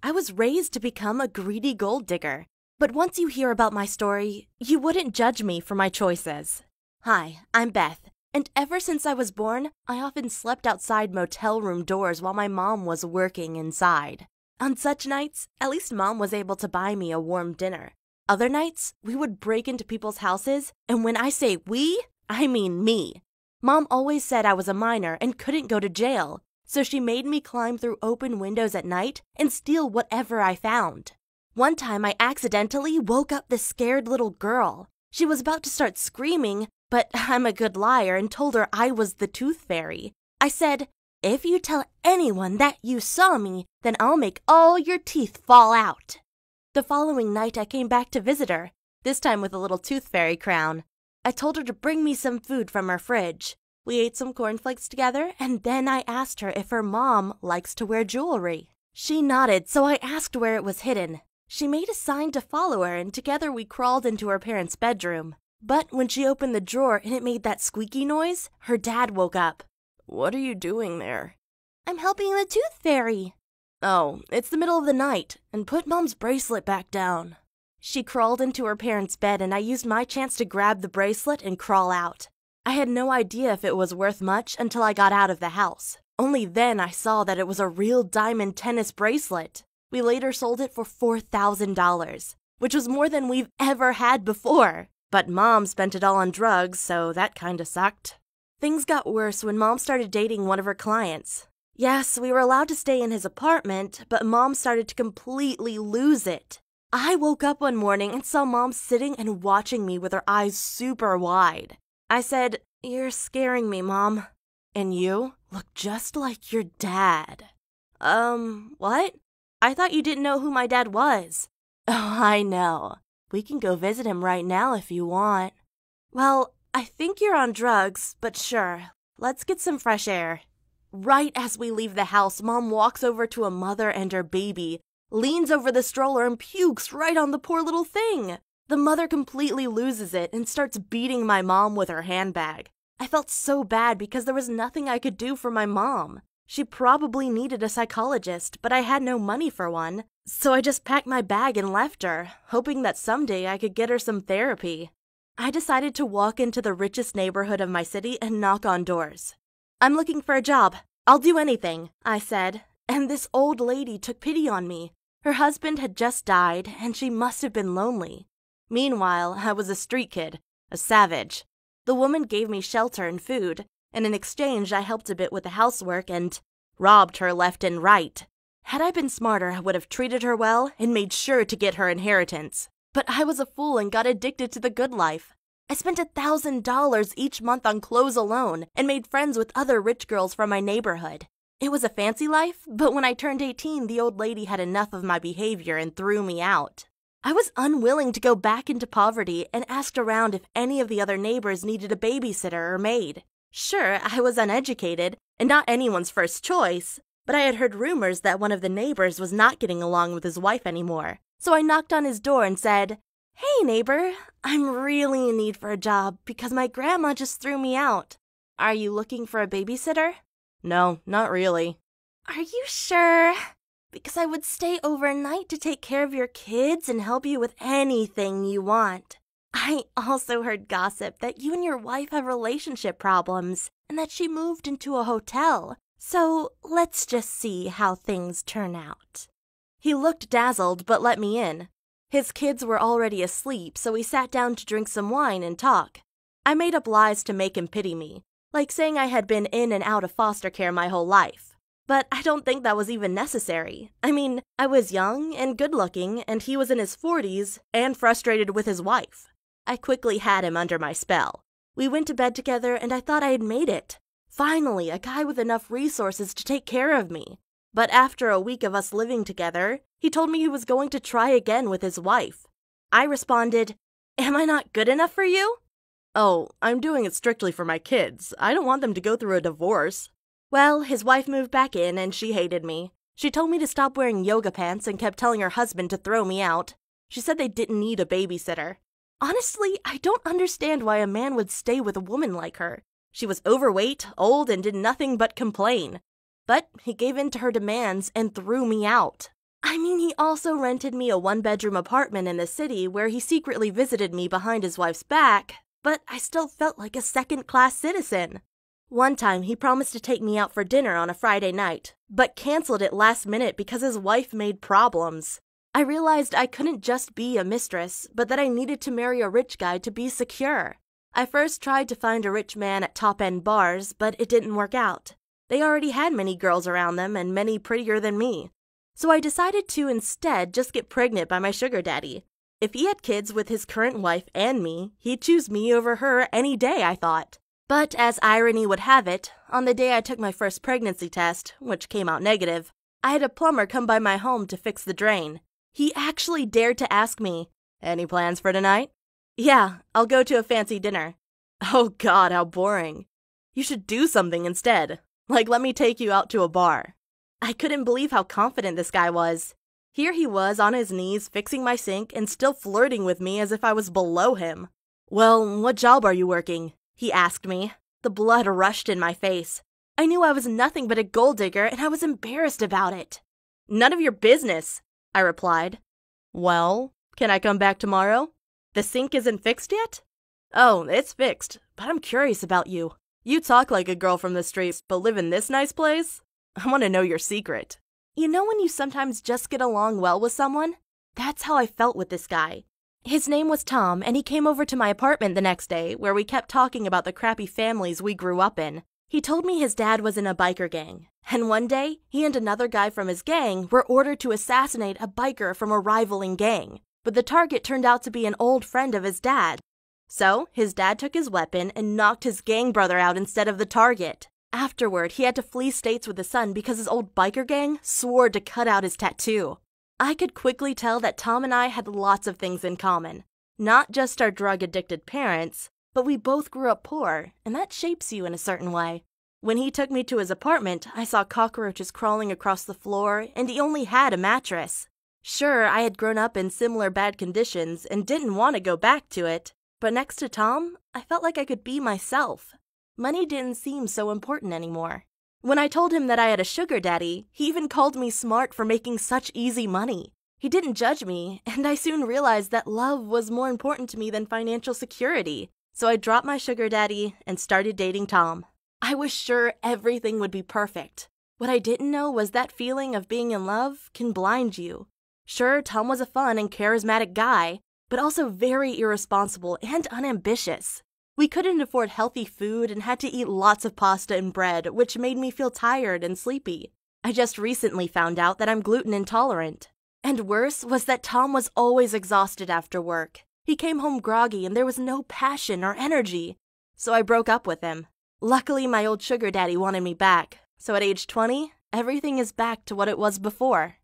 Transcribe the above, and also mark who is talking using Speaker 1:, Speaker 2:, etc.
Speaker 1: I was raised to become a greedy gold digger. But once you hear about my story, you wouldn't judge me for my choices. Hi, I'm Beth, and ever since I was born, I often slept outside motel room doors while my mom was working inside. On such nights, at least Mom was able to buy me a warm dinner. Other nights, we would break into people's houses, and when I say we, I mean me. Mom always said I was a minor and couldn't go to jail, so she made me climb through open windows at night and steal whatever I found. One time I accidentally woke up this scared little girl. She was about to start screaming, but I'm a good liar and told her I was the Tooth Fairy. I said, "If you tell anyone that you saw me, then I'll make all your teeth fall out." The following night I came back to visit her, this time with a little Tooth Fairy crown. I told her to bring me some food from her fridge. We ate some cornflakes together, and then I asked her if her mom likes to wear jewelry. She nodded, so I asked where it was hidden. She made a sign to follow her, and together we crawled into her parents' bedroom. But when she opened the drawer and it made that squeaky noise, her dad woke up. "What are you doing there?" "I'm helping the Tooth Fairy." "Oh, it's the middle of the night, and put Mom's bracelet back down." She crawled into her parents' bed, and I used my chance to grab the bracelet and crawl out. I had no idea if it was worth much until I got out of the house. Only then I saw that it was a real diamond tennis bracelet. We later sold it for $4,000, which was more than we've ever had before. But Mom spent it all on drugs, so that kinda sucked. Things got worse when Mom started dating one of her clients. Yes, we were allowed to stay in his apartment, but Mom started to completely lose it. I woke up one morning and saw Mom sitting and watching me with her eyes super wide. I said, "You're scaring me, Mom. And you look just like your dad." What? I thought you didn't know who my dad was." "Oh, I know. We can go visit him right now if you want." "Well, I think you're on drugs, but sure. Let's get some fresh air." Right as we leave the house, Mom walks over to a mother and her baby, leans over the stroller and pukes right on the poor little thing. The mother completely loses it and starts beating my mom with her handbag. I felt so bad because there was nothing I could do for my mom. She probably needed a psychologist, but I had no money for one. So I just packed my bag and left her, hoping that someday I could get her some therapy. I decided to walk into the richest neighborhood of my city and knock on doors. "I'm looking for a job. I'll do anything," I said, and this old lady took pity on me. Her husband had just died, and she must have been lonely. Meanwhile, I was a street kid, a savage. The woman gave me shelter and food, and in exchange I helped a bit with the housework and robbed her left and right. Had I been smarter, I would have treated her well and made sure to get her inheritance. But I was a fool and got addicted to the good life. I spent $1,000 each month on clothes alone and made friends with other rich girls from my neighborhood. It was a fancy life, but when I turned 18, the old lady had enough of my behavior and threw me out. I was unwilling to go back into poverty and asked around if any of the other neighbors needed a babysitter or maid. Sure, I was uneducated and not anyone's first choice, but I had heard rumors that one of the neighbors was not getting along with his wife anymore. So I knocked on his door and said, "Hey, neighbor, I'm really in need for a job because my grandma just threw me out. Are you looking for a babysitter?" "No, not really." "Are you sure? Because I would stay overnight to take care of your kids and help you with anything you want. I also heard gossip that you and your wife have relationship problems and that she moved into a hotel. So let's just see how things turn out." He looked dazzled but let me in. His kids were already asleep, so we sat down to drink some wine and talk. I made up lies to make him pity me, like saying I had been in and out of foster care my whole life. But I don't think that was even necessary. I mean, I was young and good-looking, and he was in his 40s and frustrated with his wife. I quickly had him under my spell. We went to bed together, and I thought I had made it. Finally, a guy with enough resources to take care of me. But after a week of us living together, he told me he was going to try again with his wife. I responded, "Am I not good enough for you?" "Oh, I'm doing it strictly for my kids. I don't want them to go through a divorce." Well, his wife moved back in and she hated me. She told me to stop wearing yoga pants and kept telling her husband to throw me out. She said they didn't need a babysitter. Honestly, I don't understand why a man would stay with a woman like her. She was overweight, old, and did nothing but complain. But he gave in to her demands and threw me out. I mean, he also rented me a one-bedroom apartment in the city where he secretly visited me behind his wife's back, but I still felt like a second-class citizen. One time, he promised to take me out for dinner on a Friday night, but canceled it last minute because his wife made problems. I realized I couldn't just be a mistress, but that I needed to marry a rich guy to be secure. I first tried to find a rich man at top-end bars, but it didn't work out. They already had many girls around them and many prettier than me. So I decided to instead just get pregnant by my sugar daddy. If he had kids with his current wife and me, he'd choose me over her any day, I thought. But as irony would have it, on the day I took my first pregnancy test, which came out negative, I had a plumber come by my home to fix the drain. He actually dared to ask me, "Any plans for tonight?" "Yeah, I'll go to a fancy dinner." Oh God, how boring. You should do something instead. Like let me take you out to a bar. I couldn't believe how confident this guy was. Here he was on his knees fixing my sink and still flirting with me as if I was below him. "Well, what job are you working?" he asked me. The blood rushed in my face. I knew I was nothing but a gold digger and I was embarrassed about it. "None of your business," I replied. "Well, can I come back tomorrow? The sink isn't fixed yet?" "Oh, it's fixed, but I'm curious about you. You talk like a girl from the streets, but live in this nice place? I want to know your secret." You know when you sometimes just get along well with someone? That's how I felt with this guy. His name was Tom, and he came over to my apartment the next day, where we kept talking about the crappy families we grew up in. He told me his dad was in a biker gang, and one day, he and another guy from his gang were ordered to assassinate a biker from a rivaling gang, but the target turned out to be an old friend of his dad. So, his dad took his weapon and knocked his gang brother out instead of the target. Afterward, he had to flee states with his son because his old biker gang swore to cut out his tattoo. I could quickly tell that Tom and I had lots of things in common. Not just our drug-addicted parents, but we both grew up poor, and that shapes you in a certain way. When he took me to his apartment, I saw cockroaches crawling across the floor, and he only had a mattress. Sure, I had grown up in similar bad conditions and didn't want to go back to it, but next to Tom, I felt like I could be myself. Money didn't seem so important anymore. When I told him that I had a sugar daddy, he even called me smart for making such easy money. He didn't judge me, and I soon realized that love was more important to me than financial security. So I dropped my sugar daddy and started dating Tom. I was sure everything would be perfect. What I didn't know was that feeling of being in love can blind you. Sure, Tom was a fun and charismatic guy, but also very irresponsible and unambitious. We couldn't afford healthy food and had to eat lots of pasta and bread, which made me feel tired and sleepy. I just recently found out that I'm gluten intolerant. And worse was that Tom was always exhausted after work. He came home groggy and there was no passion or energy. So I broke up with him. Luckily, my old sugar daddy wanted me back. So at age 20, everything is back to what it was before.